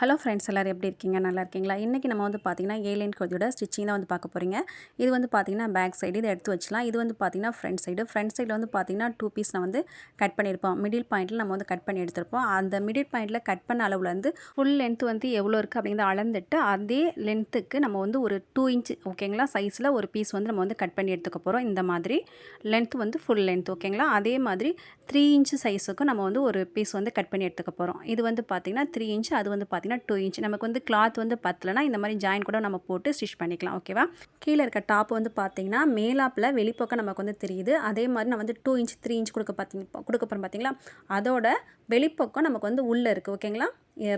Hello friends, எல்லோரும் எப்படி இருக்கீங்க? நல்லா இருக்கீங்களா? இன்றைக்கி நம்ம வந்து பார்த்திங்கன்னா ஏலியன் கோதியோட ஸ்டிச்சிங் தான் வந்து பார்க்க போகிறீங்க. இது வந்து பார்த்திங்கன்னா பேக் சைடு இதை எடுத்து வச்சலாம். இது வந்து பார்த்திங்கன்னா ஃப்ரண்ட் சைடில் வந்து பார்த்திங்கன்னா 2 பீஸ் நான் வந்து கட் பண்ணியிருப்போம். மிடில் பாயிண்ட்டில் நம்ம வந்து கட் பண்ணி எடுத்திருப்போம். அந்த மிடில் பாயிண்ட்டில் கட் பண்ண அளவுலேருந்து ஃபுல் லென்த் வந்து எவ்வளோ இருக்குது அப்படிங்கிறத அளந்துட்டு அதே லென்த்துக்கு நம்ம வந்து ஒரு 2 இன்ச் ஓகேங்களா சைஸில் ஒரு பீஸ் வந்து நம்ம வந்து கட் பண்ணி எடுத்துக்க போகிறோம். இந்த மாதிரி லென்த் வந்து ஃபுல் லென்த் ஓகேங்களா. அதே மாதிரி 3 இன்ச் சைஸுக்கு நம்ம வந்து ஒரு பீஸ் வந்து கட் பண்ணி எடுத்துக்க போகிறோம். இது வந்து பார்த்திங்கன்னா 3 இன்ச், அது வந்து பார்த்திங்கன்னா 2 இன்ச். நமக்கு வந்து கிளாத் வந்து பத்தலைனா இந்த மாதிரி ஜாயின் கூட நம்ம போட்டு ஸ்டிச் பண்ணிக்கலாம். ஓகேவா? கீழே இருக்க டாப் வந்து பார்த்திங்கன்னா மேலாப்பில் வெளிப்பக்கம் நமக்கு வந்து தெரியுது. அதே மாதிரி நான் வந்து 2 இன்ச் 3 இன்ச் கொடுக்க போகிறோம் பார்த்திங்களா, அதோட வெளிப்பக்கம் நமக்கு வந்து உள்ளே இருக்குது. ஓகேங்களா?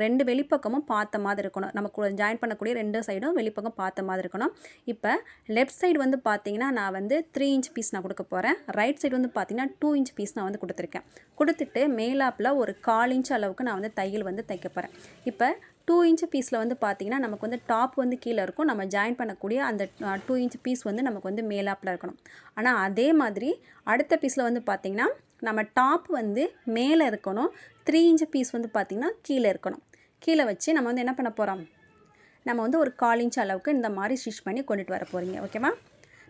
2 வெளிப்பக்கமும் பார்த்த மாதிரி இருக்கணும். நமக்கு ஜாயின் பண்ணக்கூடிய 2 சைடும் வெளிப்பக்கம் பார்த்த மாதிரி இருக்கணும். இப்போ லெஃப்ட் சைடு வந்து பார்த்திங்கன்னா நான் வந்து 3 இன்ச் பீஸ் நான் கொடுக்க போகிறேன். ரைட் சைடு வந்து பார்த்திங்கன்னா 2 இன்ச் பீஸ் நான் வந்து கொடுத்துருக்கேன். கொடுத்துட்டு மேலாப்பில் ஒரு 1/4 இன்ச் அளவுக்கு நான் வந்து தையல் வந்து தைக்க போகிறேன். இப்போ 2 இன்ச் பீஸில் வந்து பார்த்திங்கன்னா நமக்கு வந்து டாப் வந்து கீழே இருக்கும். நம்ம ஜாயின் பண்ணக்கூடிய அந்த 2 இன்ச் பீஸ் வந்து நமக்கு வந்து மேலாப்பில் இருக்கணும். ஆனால் அதே மாதிரி அடுத்த பீஸில் வந்து பார்த்திங்கன்னா நம்ம டாப் வந்து மேலே இருக்கணும். 3 இன்ச் பீஸ் வந்து பார்த்திங்கன்னா கீழே இருக்கணும். கீழே வச்சு நம்ம வந்து என்ன பண்ண போகிறோம், நம்ம வந்து ஒரு 1/4 இன்ச் அளவுக்கு இந்த மாதிரி ஸ்டிச் பண்ணி கொண்டுட்டு வர போகிறீங்க. ஓகேவா?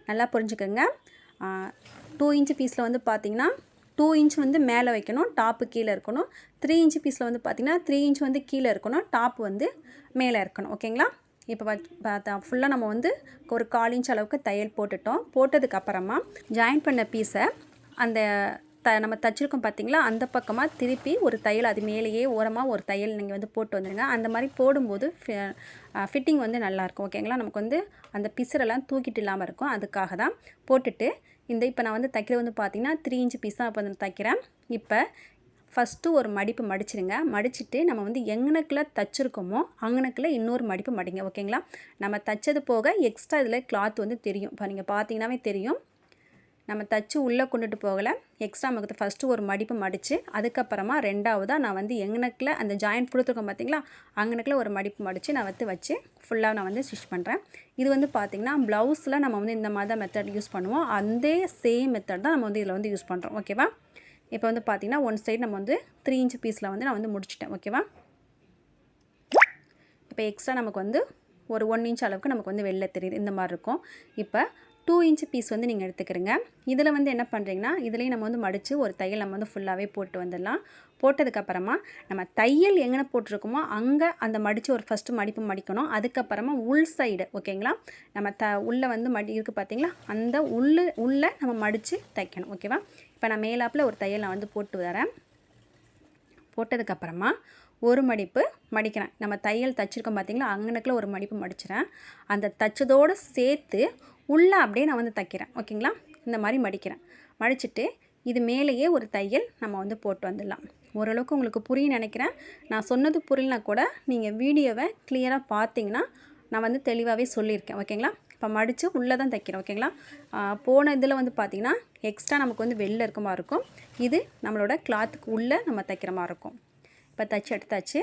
நல்லா புரிஞ்சுக்கோங்க. 2 இன்ச் பீஸில் வந்து பார்த்திங்கன்னா 2 இன்ச் வந்து மேலே வைக்கணும், டாப்பு கீழே இருக்கணும். 3 இன்ச் பீஸில் வந்து பார்த்திங்கன்னா 3 இன்ச் வந்து கீழே இருக்கணும், டாப் வந்து மேலே இருக்கணும். ஓகேங்களா? இப்போ பார்த்தா ஃபுல்லாக நம்ம வந்து ஒரு 1/4 இன்ச் அளவுக்கு தையல் போட்டுட்டோம். போட்டதுக்கப்புறமா ஜாயின் பண்ண பீஸை அந்த நம்ம தைச்சிருக்கோம் பார்த்திங்களா, அந்த பக்கமாக திருப்பி ஒரு தையல் அது மேலேயே ஓரமாக ஒரு தையல் நீங்கள் வந்து போட்டு வந்துடுங்க. அந்த மாதிரி போடும்போது ஃபிட்டிங் வந்து நல்லாயிருக்கும். ஓகேங்களா? நமக்கு வந்து அந்த பிசுரெல்லாம் தூக்கிட்டு இல்லாமல் இருக்கும். அதுக்காக தான் போட்டுட்டு இப்போ நான் வந்து தைக்கிறது வந்து பார்த்திங்கன்னா 3 இன்ச் பீஸ் தான் இப்போ வந்து தைக்கிறேன். இப்போ ஃபஸ்ட்டு ஒரு மடிப்பு மடிச்சிடுங்க. மடிச்சுட்டு நம்ம வந்து எங்கனக்கில் தைச்சிருக்கோமோ அங்கனக்கில் இன்னொரு மடிப்பு மடிங்க. ஓகேங்களா? நம்ம தைச்சது போக எக்ஸ்ட்ரா இதில் கிளாத் வந்து தெரியும். இப்போ நீங்கள் பார்த்தீங்கன்னாவே தெரியும், நம்ம தைச்சி உள்ளே கொண்டுட்டு போகலை. எக்ஸ்ட்ரா நமக்கு ஃபஸ்ட்டு ஒரு மடிப்பு மடித்து அதுக்கப்புறமா ரெண்டாவதாக நான் வந்து எங்கனக்கில் அந்த ஜாயிண்ட் கொடுத்துருக்கோம் பார்த்திங்களா, அங்கனக்கில் ஒரு மடிப்பு மடித்து நான் வச்சு ஃபுல்லாக நான் வந்து ஸ்டிச் பண்ணுறேன். இது வந்து பார்த்திங்கன்னா ப்ளவுஸில் நம்ம வந்து இந்த மாதிரி தான் மெத்தட் யூஸ் பண்ணுவோம். அதே சேம் மெத்தட் தான் நம்ம வந்து இதில் வந்து யூஸ் பண்ணுறோம். ஓகேவா? இப்போ வந்து பார்த்திங்கன்னா ஒன் சைடு நம்ம வந்து 3 இன்ச் பீஸில் வந்து நான் வந்து முடிச்சிட்டேன். ஓகேவா? இப்போ எக்ஸ்ட்ரா நமக்கு வந்து ஒரு 1 இன்ச் அளவுக்கு நமக்கு வந்து வெளில தெரியுது. இந்த மாதிரி இருக்கும். இப்போ 2 இன்ச் பீஸ் வந்து நீங்கள் எடுத்துக்கிறீங்க. இதில் வந்து என்ன பண்ணுறீங்கன்னா இதுலேயும் நம்ம வந்து மடித்து ஒரு தையல் நம்ம வந்து ஃபுல்லாகவே போட்டு வந்துடலாம். போட்டதுக்கப்புறமா நம்ம தையல் எங்கே போட்டிருக்கோமோ அங்கே அந்த மடித்து ஒரு ஃபஸ்ட்டு மடிப்பு மடிக்கணும். அதுக்கப்புறமா உள் சைடு ஓகேங்களா, நம்ம உள்ளே வந்து இருக்குது பார்த்திங்களா, அந்த உள்ளே நம்ம மடித்து தைக்கணும். ஓகேவா? இப்போ நான் மேலாப்பில் ஒரு தையல் நான் வந்து போட்டு வரேன். போட்டதுக்கப்புறமா ஒரு மடிப்பு மடிக்கிறேன். நம்ம தையல் தைச்சிருக்கோம் பார்த்திங்களா, அங்கனக்கில் ஒரு மடிப்பு மடிச்சிடறேன். அந்த தைச்சதோடு சேர்த்து உள்ளே அப்படியே நான் வந்து தைக்கிறேன். ஓகேங்களா? இந்த மாதிரி மடிக்கிறேன். மடிச்சுட்டு இது மேலேயே ஒரு தையல் நம்ம வந்து போட்டு வந்துடலாம். ஓரளவுக்கு உங்களுக்கு புரியும் நினைக்கிறேன். நான் சொன்னது புரியலனா கூட நீங்கள் வீடியோவை கிளியராக பார்த்தீங்கன்னா நான் வந்து தெளிவாகவே சொல்லியிருக்கேன். ஓகேங்களா? இப்போ மடித்து உள்ளே தான் தைக்கிறேன். ஓகேங்களா? போன இதில் வந்து பார்த்திங்கன்னா எக்ஸ்ட்ரா நமக்கு வந்து வெளில இருக்க மாதிரி இருக்கும். இது நம்மளோட கிளாத்துக்கு உள்ளே நம்ம தைக்கிற மாதிரி இருக்கும். இப்போ தைச்சி எடுத்தாச்சு.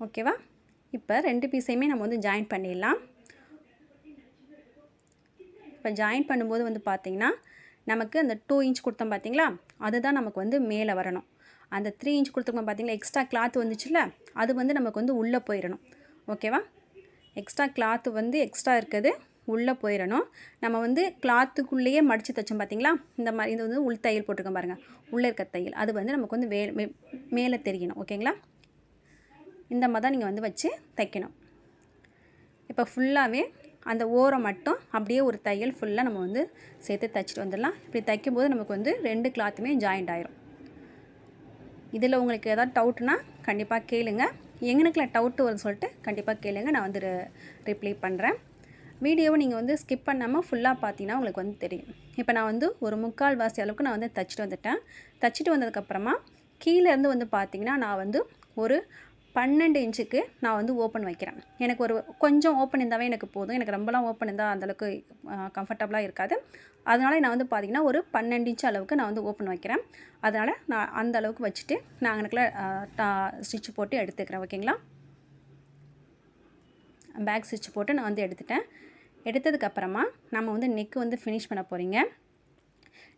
ஓகேவா? இப்போ 2 பீஸையுமே நம்ம வந்து ஜாயின் பண்ணிடலாம். இப்போ ஜாயின் பண்ணும்போது வந்து பார்த்திங்கன்னா நமக்கு அந்த 2 இன்ச் கொடுத்தோம் பார்த்திங்களா, அதுதான் நமக்கு வந்து மேலே வரணும். அந்த 3 இன்ச் கொடுத்துருக்கோம் பார்த்திங்களா, எக்ஸ்ட்ரா கிளாத் வந்துச்சுல்ல, அது வந்து நமக்கு வந்து உள்ளே போயிடணும். ஓகேவா? எக்ஸ்ட்ரா கிளாத்து வந்து எக்ஸ்ட்ரா இருக்குது உள்ளே போயிடணும். நம்ம வந்து கிளாத்துக்குள்ளேயே மடித்து தைச்சோம் பார்த்திங்களா, இந்த மாதிரி இது வந்து உள் தையல் போட்டிருக்கோம் பாருங்கள், உள்ளே இருக்க தையல் அது வந்து நமக்கு வந்து மேலே தெரியணும். ஓகேங்களா? இந்த மாதிரி தான் நீங்கள் வந்து வச்சு தைக்கணும். இப்போ ஃபுல்லாகவே அந்த ஓரம் மட்டும் அப்படியே ஒரு தையல் ஃபுல்லாக நம்ம வந்து சேர்த்து தைச்சிட்டு வந்துடலாம். இப்படி தைக்கும்போது நமக்கு வந்து 2 கிளாத்துமே ஜாயிண்ட் ஆயிரும். இதில் உங்களுக்கு ஏதாவது டவுட்னா கண்டிப்பாக கேளுங்க. எங்கனுக்குள்ள டவுட்டு வரும்னு சொல்லிட்டு கண்டிப்பாக கேளுங்க, நான் வந்து ரிப்ளை பண்ணுறேன். வீடியோவை நீங்கள் வந்து ஸ்கிப் பண்ணாமல் ஃபுல்லாக பார்த்தீங்கன்னா உங்களுக்கு வந்து தெரியும். இப்போ நான் வந்து ஒரு 3/4 வாசி அளவுக்கு நான் வந்து தைச்சிட்டு வந்துட்டேன். தைச்சிட்டு வந்ததுக்கப்புறமா கீழேருந்து வந்து பார்த்திங்கன்னா நான் வந்து ஒரு 12 இன்ச்சுக்கு நான் வந்து ஓப்பன் வைக்கிறேன். எனக்கு ஒரு கொஞ்சம் ஓப்பன் இருந்தாவே எனக்கு போதும். எனக்கு ரொம்பலாம் ஓப்பன் இருந்தால் அந்தளவுக்கு கம்ஃபர்டபுளாக இருக்காது. அதனால் நான் வந்து பார்த்திங்கன்னா ஒரு 12 இன்ச் அளவுக்கு நான் வந்து ஓப்பன் வைக்கிறேன். அதனால் நான் அந்த அளவுக்கு வச்சுட்டு நான் அங்கனக்குள்ள ஸ்டிச் போட்டு எடுத்துக்கிறேன். ஓகேங்களா? பேக் ஸ்டிச் போட்டு நான் வந்து எடுத்துட்டேன். எடுத்ததுக்கப்புறமா நம்ம வந்து நெக்கு வந்து ஃபினிஷ் பண்ண போகிறீங்க.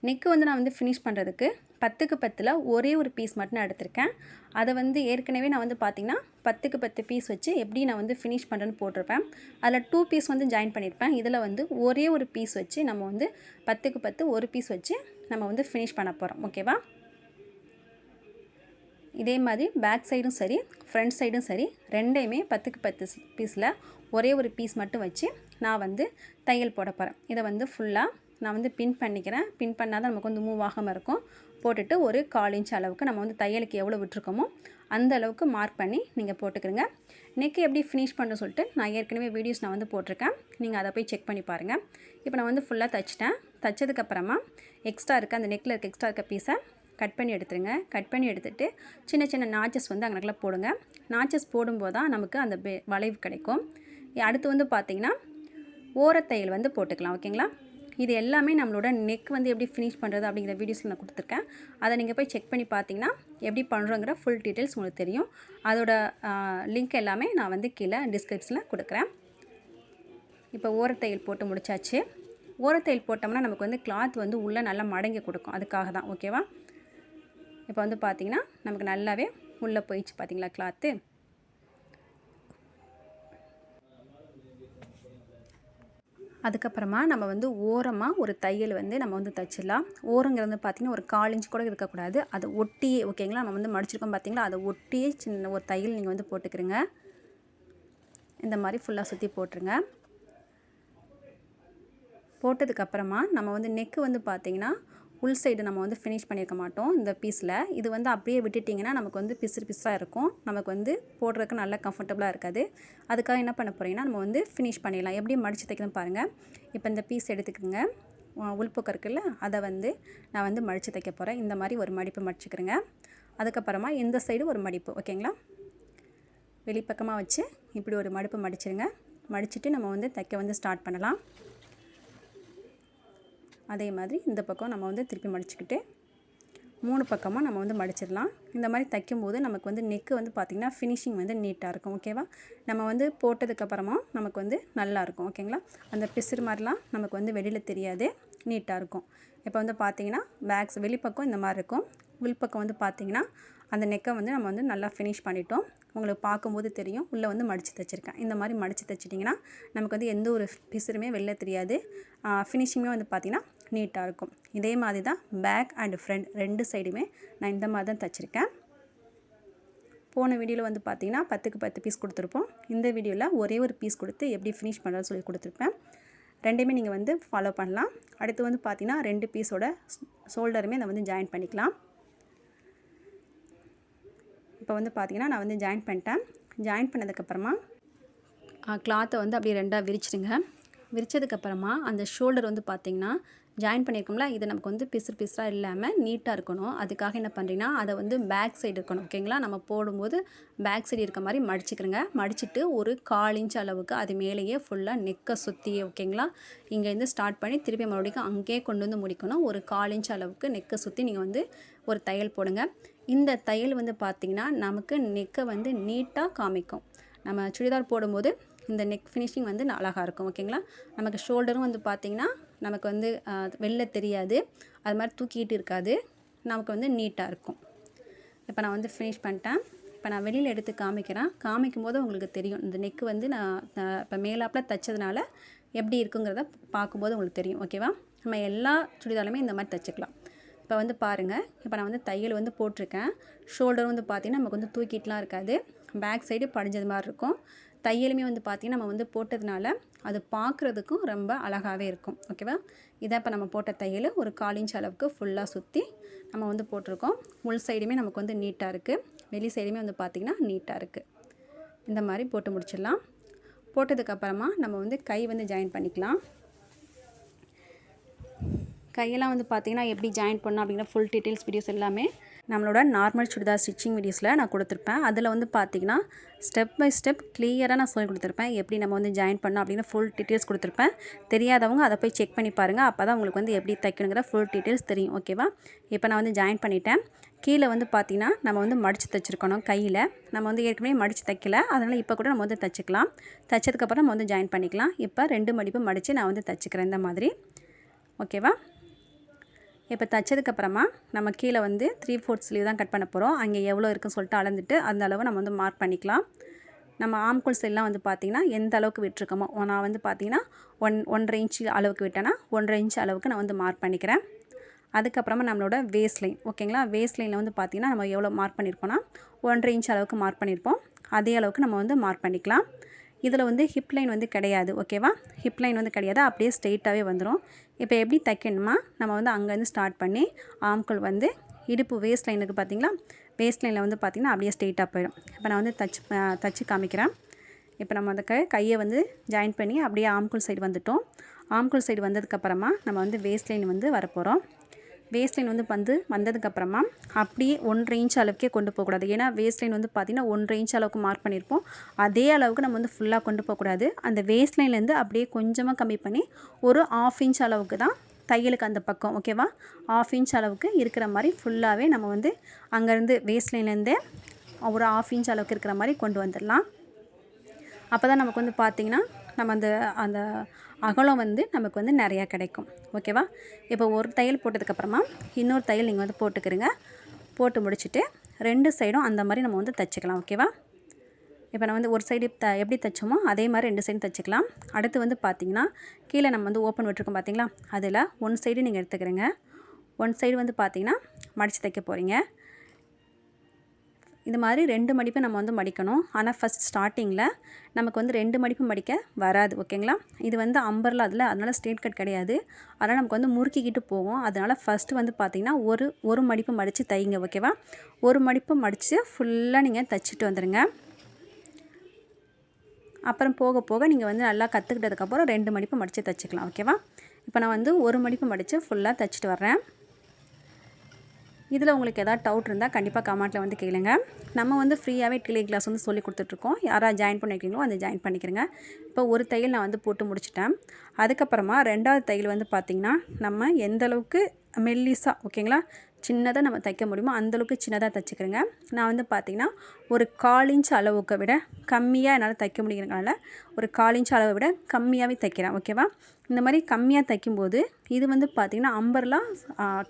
நெக்கு வந்து நான் வந்து ஃபினிஷ் பண்ணுறதுக்கு 10க்கு 10ல் ஒரே ஒரு பீஸ் மட்டும் நான் எடுத்திருக்கேன். அதை வந்து ஏற்கனவே நான் வந்து பார்த்திங்கன்னா 10க்கு 10 பீஸ் வச்சு எப்படி நான் வந்து ஃபினிஷ் பண்ணுறேன்னு போட்டிருப்பேன். அதில் 2 பீஸ் வந்து ஜாயின் பண்ணியிருப்பேன். இதில் வந்து ஒரே ஒரு பீஸ் வச்சு நம்ம வந்து 10க்கு 10 ஒரு பீஸ் வச்சு நம்ம வந்து ஃபினிஷ் பண்ண போகிறோம். ஓகேவா? இதே மாதிரி பேக் சைடும் சரி ஃப்ரண்ட் சைடும் சரி ரெண்டையுமே 10க்கு 10 பீஸில் ஒரே ஒரு பீஸ் மட்டும் வச்சு நான் வந்து தையல் போட போகிறேன். இதை வந்து ஃபுல்லாக நான் வந்து பின் பண்ணிக்கிறேன். பின் பண்ணால் தான் நமக்கு வந்து மூவ் ஆகாமல் இருக்கும். போட்டுட்டு ஒரு 1/4 இன்ச் அளவுக்கு நம்ம வந்து தையலுக்கு எவ்வளோ விட்டுருக்கோமோ அந்த அளவுக்கு மார்க் பண்ணி நீங்கள் போட்டுக்கிறங்க. நெக்கு எப்படி ஃபினிஷ் பண்ணுன்னு சொல்லிட்டு நான் ஏற்கனவே வீடியோஸ் நான் வந்து போட்டிருக்கேன். நீங்கள் அதை போய் செக் பண்ணி பாருங்கள். இப்போ நான் வந்து ஃபுல்லாக தைச்சிட்டேன். தைச்சதுக்கப்புறமா எக்ஸ்ட்ரா இருக்க அந்த நெக்கில் இருக்க எக்ஸ்ட்ரா இருக்க பீஸை கட் பண்ணி எடுத்துருங்க. கட் பண்ணி எடுத்துகிட்டு சின்ன சின்ன நாச்சஸ் வந்து அங்கனக்குள்ள போடுங்க. நாச்சஸ் போடும்போது தான் நமக்கு அந்த வளைவு கிடைக்கும். அடுத்து வந்து பார்த்திங்கன்னா ஓரத்தையல் வந்து போட்டுக்கலாம். ஓகேங்களா? இது எல்லாமே நம்மளோட நெக் வந்து எப்படி ஃபினிஷ் பண்ணுறது அப்படிங்கிற வீடியோஸில் நான் கொடுத்துருக்கேன். அதை நீங்கள் போய் செக் பண்ணி பார்த்தீங்கன்னா எப்படி பண்ணுறோங்கிற ஃபுல் டீட்டெயில்ஸ் உங்களுக்கு தெரியும். அதோட லிங்க் எல்லாமே நான் வந்து கீழே டிஸ்கிரிப்ஷனில் கொடுக்குறேன். இப்போ ஓரத்தையல் போட்டு முடிச்சாச்சு. ஓரத்தையல் போட்டோம்னா நமக்கு வந்து கிளாத் வந்து உள்ளே நல்லா மடங்கி கொடுக்கும். அதுக்காக தான். ஓகேவா? இப்போ வந்து பார்த்திங்கன்னா நமக்கு நல்லாவே உள்ளே போயிடுச்சு. பார்த்திங்களா கிளாத்து? அதுக்கப்புறமா நம்ம வந்து ஓரமாக ஒரு தையல் வந்து நம்ம வந்து தைச்சிடலாம். ஓரங்கிறது பார்த்திங்கன்னா ஒரு 1/4 இன்ச் கூட இருக்கக்கூடாது. அதை ஒட்டியே ஓகேங்களா? நம்ம வந்து மடிச்சிருக்கோம் பார்த்திங்களா? அதை ஒட்டியே சின்ன ஒரு தையல் நீங்கள் வந்து போட்டுக்கிறங்க. இந்த மாதிரி ஃபுல்லாக சுற்றி போட்டுருங்க. போட்டதுக்கப்புறமா நம்ம வந்து நெக்கு வந்து பார்த்திங்கன்னா உள் சைடு நம்ம வந்து ஃபினிஷ் பண்ணியிருக்க மாட்டோம் இந்த பீஸில். இது வந்து அப்படியே விட்டுட்டிங்கன்னா நமக்கு வந்து பிசு பிசாக இருக்கும். நமக்கு வந்து போடுறதுக்கு நல்லா கம்ஃபர்டபுளாக இருக்காது. அதுக்காக என்ன பண்ண போகிறீங்கன்னா நம்ம வந்து ஃபினிஷ் பண்ணிடலாம். எப்படி மடித்து தைக்கணும் பாருங்கள். இப்போ இந்த பீஸ் எடுத்துக்கோங்க. உள்பக்கம் இருக்குல்ல, அதை வந்து நான் வந்து மடித்து தைக்க போகிறேன். இந்த மாதிரி ஒரு மடிப்பு மடிச்சுக்கிறேங்க. அதுக்கப்புறமா இந்த சைடு ஒரு மடிப்பு. ஓகேங்களா? வெளிப்பக்கமாக வச்சு இப்படி ஒரு மடிப்பு மடிச்சிருங்க. மடிச்சுட்டு நம்ம வந்து தைக்க வந்து ஸ்டார்ட் பண்ணலாம். அதே மாதிரி இந்த பக்கம் நம்ம வந்து திருப்பி மடிச்சுக்கிட்டு 3 பக்கமாக நம்ம வந்து மடிச்சிடலாம். இந்த மாதிரி தைக்கும்போது நமக்கு வந்து நெக்கு வந்து பார்த்திங்கன்னா ஃபினிஷிங் வந்து நீட்டாக இருக்கும். ஓகேவா? நம்ம வந்து போட்டதுக்கப்புறமா நமக்கு வந்து நல்லாயிருக்கும். ஓகேங்களா? அந்த பிசுறு மாதிரிலாம் நமக்கு வந்து வெளியில் தெரியாது. நீட்டாக இருக்கும். இப்போ வந்து பார்த்திங்கன்னா பேக்ஸ் வெளிப்பக்கம் இந்த மாதிரி இருக்கும். உள்பக்கம் வந்து பார்த்திங்கன்னா அந்த நெக்கை வந்து நம்ம வந்து நல்லா ஃபினிஷ் பண்ணிட்டோம். உங்களுக்கு பார்க்கும்போது தெரியும். உள்ளே வந்து மடித்து தைச்சிருக்கேன். இந்த மாதிரி மடித்து தைச்சிட்டிங்கன்னா நமக்கு வந்து எந்த ஒரு பிசுறுமே வெளில தெரியாது. ஃபினிஷிங்குமே வந்து பார்த்திங்கன்னா நீட்டாக இருக்கும். இதே மாதிரி தான் பேக் அண்ட் ஃப்ரண்ட் 2 சைடுமே நான் இந்த மாதிரி தான் தைச்சிருக்கேன். போன வீடியோவில் வந்து பார்த்திங்கன்னா 10க்கு 10 பீஸ் கொடுத்துருப்போம். இந்த வீடியோவில் ஒரே ஒரு பீஸ் கொடுத்து எப்படி ஃபினிஷ் பண்ணுறதுன்னு சொல்லி கொடுத்துருப்பேன். ரெண்டையுமே நீங்கள் வந்து ஃபாலோ பண்ணலாம். அடுத்து வந்து பார்த்திங்கன்னா 2 பீஸோட ஷோல்டருமே நான் வந்து ஜாயின் பண்ணிக்கலாம். இப்போ வந்து பார்த்திங்கன்னா நான் வந்து ஜாயின் பண்ணிட்டேன். ஜாயின் பண்ணதுக்கப்புறமா கிளாத்தை வந்து அப்படியே 2ஆக விரிச்சிடுங்க. விரிச்சதுக்கப்புறமா அந்த ஷோல்டர் வந்து பார்த்திங்கன்னா ஜாயின் பண்ணியிருக்கோம்ல, இது நமக்கு வந்து பிசுறு பிசுறாக இல்லாமல் நீட்டாக இருக்கணும். அதுக்காக என்ன பண்ணுறீங்கன்னா அதை வந்து பேக் சைடு இருக்கணும். ஓகேங்களா? நம்ம போடும்போது பேக் சைடு இருக்க மாதிரி மடிச்சுக்கிறங்க. மடிச்சுட்டு ஒரு 1/4 இன்ச் அளவுக்கு அது மேலேயே ஃபுல்லாக நெக்கை சுற்றி ஓகேங்களா? இங்கேருந்து ஸ்டார்ட் பண்ணி திருப்பி மறுபடியும் அங்கேயே கொண்டு வந்து முடிக்கணும். ஒரு 1/4 இன்ச் அளவுக்கு நெக்கை சுற்றி நீங்கள் வந்து ஒரு தையல் போடுங்க. இந்த தையல் வந்து பார்த்திங்கன்னா நமக்கு நெக்கை வந்து நீட்டாக காமிக்கும். நம்ம சுடிதார் போடும்போது இந்த நெக் ஃபினிஷிங் வந்து அழகாக இருக்கும். ஓகேங்களா? நமக்கு ஷோல்டரும் வந்து பார்த்திங்கன்னா நமக்கு வந்து வெளில தெரியாது. அது மாதிரி தூக்கிட்டு இருக்காது. நமக்கு வந்து நீட்டாக இருக்கும். இப்போ நான் வந்து ஃபினிஷ் பண்ணிட்டேன். இப்போ நான் வெளியில் எடுத்து காமிக்கிறேன். காமிக்கும் போது உங்களுக்கு தெரியும். இந்த நெக்கு வந்து நான் இப்போ மேலாப்பில் தைச்சதுனால எப்படி இருக்குங்கிறத பார்க்கும்போது உங்களுக்கு தெரியும். ஓகேவா? நம்ம எல்லா சுடிதாருமே இந்த மாதிரி தைச்சிக்கலாம். இப்போ வந்து பாருங்கள். இப்போ நான் வந்து தையல் வந்து போட்டிருக்கேன். ஷோல்டர் வந்து பார்த்திங்கன்னா நமக்கு வந்து தூக்கிட்டுலாம் இருக்காது. பேக் சைடு படிஞ்சது மாதிரி இருக்கும். தையலுமே வந்து பார்த்திங்கன்னா நம்ம வந்து போட்டதுனால அது பார்க்குறதுக்கும் ரொம்ப அழகாகவே இருக்கும். ஓகேவா? இதான் இப்போ நம்ம போட்ட தையல் ஒரு 1/4 இன்ச் அளவுக்கு ஃபுல்லாக சுற்றி நம்ம வந்து போட்டிருக்கோம். உள் சைடுமே நமக்கு வந்து நீட்டாக இருக்குது. வெளி சைடுமே வந்து பார்த்திங்கன்னா நீட்டாக இருக்குது. இந்த மாதிரி போட்டு முடிச்சிடலாம். போட்டதுக்கப்புறமா நம்ம வந்து கை வந்து ஜாயின் பண்ணிக்கலாம். கையெல்லாம் வந்து பார்த்திங்கன்னா எப்படி ஜாயின் பண்ணணும் அப்படிங்கிற ஃபுல் டீட்டெயில்ஸ் வீடியோஸ் எல்லாமே நம்மளோட நார்மல் சுடிதார் ஸ்டிச்சிங் வீடியோஸில் நான் கொடுத்துருப்பேன். அதில் வந்து பார்த்திங்கன்னா ஸ்டெப் பை ஸ்டெப் கிளியராக நான் சொல்லி கொடுத்துருப்பேன். எப்படி நம்ம வந்து ஜாயின் பண்ணணும் அப்படின்னு ஃபுல் டீட்டெயில்ஸ் கொடுத்துருப்பேன். தெரியாதவங்க அதை போய் செக் பண்ணி பாருங்கள். அப்போ தான் உங்களுக்கு வந்து எப்படி தைக்கணுங்கிற ஃபுல் டீட்டெயில்ஸ் தெரியும். ஓகேவா? இப்போ நான் வந்து ஜாயின் பண்ணிட்டேன். கீழே வந்து பார்த்திங்கன்னா நம்ம வந்து மடித்து தைச்சிருக்கணும். கையில் நம்ம வந்து ஏற்கனவே மடித்து தைக்கல. அதனால் இப்போ கூட நம்ம வந்து தைச்சிக்கலாம். தைச்சதுக்கப்புறம் நம்ம வந்து ஜாயின் பண்ணிக்கலாம். இப்போ 2 மடிப்பு மடித்து நான் வந்து தைச்சிக்கிறேன் இந்த மாதிரி. ஓகேவா? இப்போ தைச்சதுக்கப்புறமா நம்ம கீழே வந்து 3/4 ஸ்லீவ் தான் கட் பண்ண போகிறோம். அங்கே எவ்வளோ இருக்குன்னு சொல்லிட்டு அளந்துட்டு அந்த அளவு நம்ம வந்து மார்க் பண்ணிக்கலாம். நம்ம ஆம்கோல் சைட்லாம் வந்து பார்த்திங்கன்னா எந்த அளவுக்கு விட்டுருக்கோமோ, நான் வந்து பார்த்திங்கன்னா 1.5 இன்ச் அளவுக்கு விட்டேன்னா 1.5 இன்ச் அளவுக்கு நான் வந்து மார்க் பண்ணிக்கிறேன். அதுக்கப்புறமா நம்மளோட வேஸ்ட் லைன் ஓகேங்களா. வேஸ்ட் லைனில் வந்து பார்த்திங்கன்னா நம்ம எவ்வளோ மார்க் பண்ணியிருப்போம்னா 1.5 இன்ச் அளவுக்கு மார்க் பண்ணியிருப்போம். அதே அளவுக்கு நம்ம வந்து மார்க் பண்ணிக்கலாம். இதில் வந்து ஹிப் லைன் வந்து கிடையாது ஓகேவா. ஹிப் லைன் வந்து கிடையாது, அப்படியே ஸ்ட்ரெயிட்டாகவே வந்துடும். இப்போ எப்படி தைக்கணுமா, நம்ம வந்து அங்கேருந்து ஸ்டார்ட் பண்ணி ஆம்கோல் வந்து இடுப்பு வேஸ்ட் லைனுக்கு பார்த்திங்களா, வேஸ்ட் லைனில் வந்து பார்த்திங்கன்னா அப்படியே ஸ்ட்ரெயிட்டாக போயிடும். இப்போ நான் வந்து தச்சு காமிக்கிறேன். இப்போ நம்ம அந்த கையை வந்து ஜாயின் பண்ணி அப்படியே ஆம்கோல் சைடு வந்துட்டோம். ஆம்கோல் சைடு வந்ததுக்கப்புறமா நம்ம வந்து வேஸ்ட் லைன் வந்து வரப்போகிறோம். வேஸ்ட் லைன் வந்து வந்ததுக்கப்புறமா அப்படியே 1.5 இன்ச் அளவுக்கே கொண்டு போகக்கூடாது. ஏன்னா வேஸ்ட் லைன் வந்து பார்த்திங்கன்னா 1.5 இன்ச் அளவுக்கு மார்க் பண்ணியிருப்போம். அதே அளவுக்கு நம்ம வந்து ஃபுல்லாக கொண்டு போகக்கூடாது. அந்த வேஸ்ட் லைன்லேருந்து அப்படியே கொஞ்சமாக கம்மி பண்ணி ஒரு 1/2 இன்ச் அளவுக்கு தான் தையலுக்கு அந்த பக்கம் ஓகேவா. 1/2 இன்ச் அளவுக்கு இருக்கிற மாதிரி ஃபுல்லாகவே நம்ம வந்து அங்கேருந்து வேஸ்ட் லைன்லேருந்தே ஒரு 1/2 இன்ச் அளவுக்கு இருக்கிற மாதிரி கொண்டு வந்துடலாம். அப்போ தான் நமக்கு வந்து பார்த்திங்கன்னா நம்ம அந்த அகலம் வந்து நமக்கு வந்து நிறையா கிடைக்கும் ஓகேவா. இப்போ ஒரு தையல் போட்டதுக்கப்புறமா இன்னொரு தையல் நீங்கள் வந்து போட்டுக்கிறங்க. போட்டு முடிச்சுட்டு 2 சைடும் அந்த மாதிரி நம்ம வந்து தைச்சிக்கலாம் ஓகேவா. இப்போ நான் வந்து ஒரு சைடு எப்படி தைச்சோமோ அதே மாதிரி 2 சைடும் தைச்சிக்கலாம். அடுத்து வந்து பார்த்திங்கன்னா கீழே நம்ம வந்து ஓப்பன் விட்டுருக்கோம் பார்த்திங்களா, அதில் 1 சைடு நீங்கள் எடுத்துக்கிறங்க. 1 சைடு வந்து பார்த்திங்கன்னா மடித்து தைக்க போகிறீங்க. இது மாதிரி 2 மடிப்பு நம்ம வந்து மடிக்கணும். ஆனால் ஃபஸ்ட் ஸ்டார்டிங்கில் நமக்கு வந்து 2 மடிப்பு மடிக்க வராது ஓகேங்களா. இது வந்து அம்பர்லா அதில், அதனால் ஸ்ட்ரெயிட் கட் கிடையாது. அதனால் நமக்கு வந்து முறுக்கிக்கிட்டு போகும். அதனால் ஃபஸ்ட்டு வந்து பார்த்திங்கன்னா ஒரு மடிப்பு மடித்து தைங்க ஓகேவா. ஒரு மடிப்பு மடித்து ஃபுல்லாக நீங்கள் தைச்சிட்டு வந்துடுங்க. அப்புறம் போக போக நீங்கள் வந்து நல்லா கற்றுக்கிட்டதுக்கப்புறம் 2 மடிப்பு மடித்து தைச்சிக்கலாம் ஓகேவா. இப்போ நான் வந்து ஒரு மடிப்பு மடித்து ஃபுல்லாக தைச்சிட்டு வர்றேன். இதில் உங்களுக்கு எதாவது டவுட் இருந்தால் கண்டிப்பாக கமெண்ட்டில் வந்து கேளுங்க. நம்ம வந்து ஃப்ரீயாகவே டெய்லரிங் கிளாஸ் வந்து சொல்லி கொடுத்துட்ருக்கோம். யாராவது ஜாயின் பண்ணிக்கிறீங்களோ அந்த ஜாயின் பண்ணிக்கிறங்க. இப்போ ஒரு தையல் நான் வந்து போட்டு முடிச்சிட்டேன். அதுக்கப்புறமா 2வது தையல் வந்து பார்த்திங்கன்னா நம்ம எந்த அளவுக்கு மெல்லிஸாக ஓகேங்களா சின்னதாக நம்ம தைக்க முடியுமோ அந்தளவுக்கு சின்னதாக தைச்சிக்கிறேங்க. நான் வந்து பார்த்திங்கன்னா ஒரு 1/4 இன்ச் அளவுக்கு விட கம்மியாக என்னால் தைக்க முடிகிறதுனால ஒரு 1/4 இன்ச் அளவை விட கம்மியாகவே தைக்கிறேன் ஓகேவா. இந்த மாதிரி கம்மியாக தைக்கும்போது இது வந்து பார்த்திங்கன்னா அம்பர்லாம்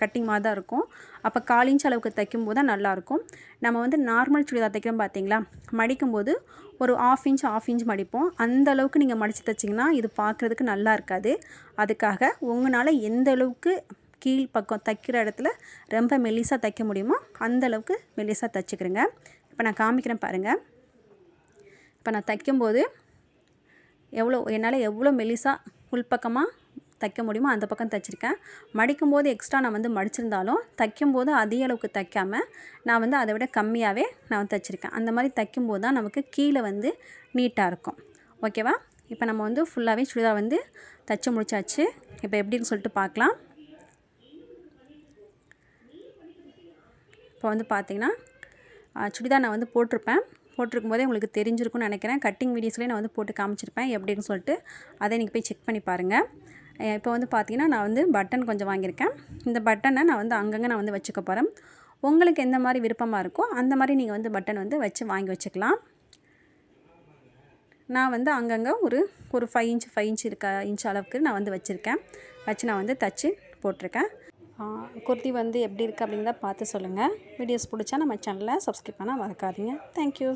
கட்டிங் மாதிரி தான் இருக்கும். அப்போ 1/4 இன்ச் அளவுக்கு தைக்கும்போது தான் நல்லாயிருக்கும். நம்ம வந்து நார்மல் சுடிதார் தைக்கிறோம் பார்த்திங்களா, மடிக்கும்போது ஒரு 1/2 இன்ச் மடிப்போம். அந்த அளவுக்கு நீங்கள் மடித்து தைச்சிங்கன்னா இது பார்க்குறதுக்கு நல்லா இருக்காது. அதுக்காக உங்களால் எந்த அளவுக்கு கீழ் பக்கம் தைக்கிற இடத்துல ரொம்ப மெல்லிசாக தைக்க முடியுமோ அந்தளவுக்கு மெல்லிசாக தைச்சிக்கிறேங்க. இப்போ நான் காமிக்கிறேன் பாருங்கள். இப்போ நான் தைக்கும்போது என்னால் எவ்வளோ மெல்லிசாக உள்பக்கமாக தைக்க முடியுமோ அந்த பக்கம் தைச்சிருக்கேன். மடிக்கும்போது எக்ஸ்ட்ரா நான் வந்து மடிச்சிருந்தாலும் தைக்கும்போது அதே அளவுக்கு தைக்காமல் நான் வந்து அதை விட கம்மியாகவே நான் வந்து தைச்சிருக்கேன். அந்த மாதிரி தைக்கும்போது தான் நமக்கு கீழே வந்து நீட்டாக இருக்கும் ஓகேவா. இப்போ நம்ம வந்து ஃபுல்லாகவே சுடிதார் வந்து தைச்சி முடிச்சாச்சு. இப்போ எப்படின்னு சொல்லிட்டு பார்க்கலாம். இப்போ வந்து பார்த்திங்கன்னா சுடிதார் நான் வந்து போட்டிருக்கும் போதே உங்களுக்கு தெரிஞ்சிருக்கும்னு நினைக்கிறேன். கட்டிங் வீடியோஸ்லேயே நான் வந்து போட்டு காமிச்சிருப்பேன் எப்படின்னு சொல்லிட்டு. அதை நீங்கள் போய் செக் பண்ணி பாருங்கள். இப்போ வந்து பார்த்திங்கன்னா நான் வந்து பட்டன் கொஞ்சம் வாங்கியிருக்கேன். இந்த பட்டனை நான் வந்து அங்கங்கே நான் வந்து வச்சுக்க போகிறேன். உங்களுக்கு எந்த மாதிரி விருப்பமாக இருக்கோ அந்த மாதிரி நீங்கள் வந்து பட்டன் வந்து வாங்கி வச்சுக்கலாம். நான் வந்து அங்கங்கே ஒரு 5 இன்ச் இன்ச் அளவுக்கு நான் வந்து வச்சுருக்கேன். நான் வந்து தச்சு போட்டிருக்கேன். குர்த்தி வந்து எப்படி இருக்குது அப்படிங்கிறத பார்த்து சொல்லுங்கள். வீடியோஸ் பிடிச்சா நம்ம சேனலை சப்ஸ்கிரைப் பண்ண மறக்காதீங்க. தேங்க்யூ.